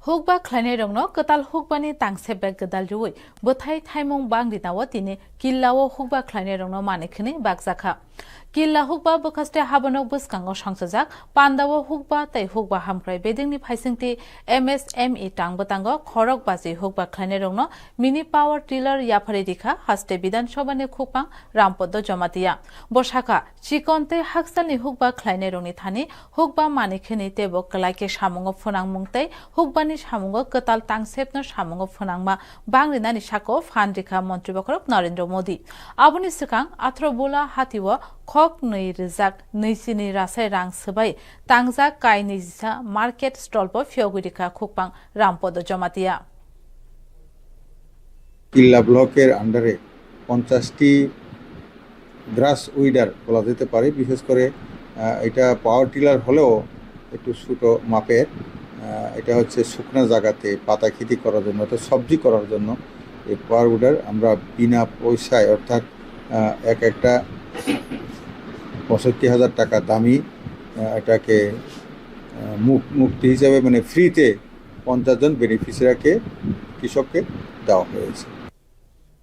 Hukba Klane Rongno, Katal Hukbani Tangsebe Gadal Rui, Botai Taimong Bang Dinawatini, Kilawo Hukba Klane Rongno Manikini, Bagzaka. Killa Hukba Bokaste Habanok Buskango Shangsazak, Pandawo Hukba, Tai Hukba Hamkrai Beding Paisingti, MSME Tangbatango, Korok Bazi Hukba Klane Rongno, Mini Power Tiller Yaparidika, Haste Bidan Shobane Kupang, Rampodo Jomatia. Boshaka, Chikonte Haksali Hukba Klane Rongni Thani, Hukba Manikini Tebo Kalake Shamungo Funang Mungte, Hukbani Shamungo Katal Tangsepno Shamungo Funangma, Bangrinani Shako, Handrika Montribakorok, Narendra Modi. Abuni Sukang, Atrobola Hatiwa, Kok Nui Rizak, Nisini Rasai Rang Sabai, Tangza Kai Nizisa, Market Stolpo, Fiogudika Kupang, Rampodo Jomatia. কিল্লা ব্লকের আন্ডারে 50টি গ্রাস weeder বলা যেতে পারে। বিশেষ করে এটা power tiller হলেও একটু ছোট মাপের। এটা হচ্ছে শুকনা জায়গাতে পাতা খেতি করার জন্য, অর্থাৎ সবজি করার জন্য এই পাওয়ার উইডার আমরা বিনা পয়সায়, অর্থাৎ একটা 65,000 টাকা দামি এটাকে মুক্তি হিসাবে, মানে ফ্রিতে 50 জন বেনিফিশিয়ারিকে কৃষককে দেওয়া হয়েছে।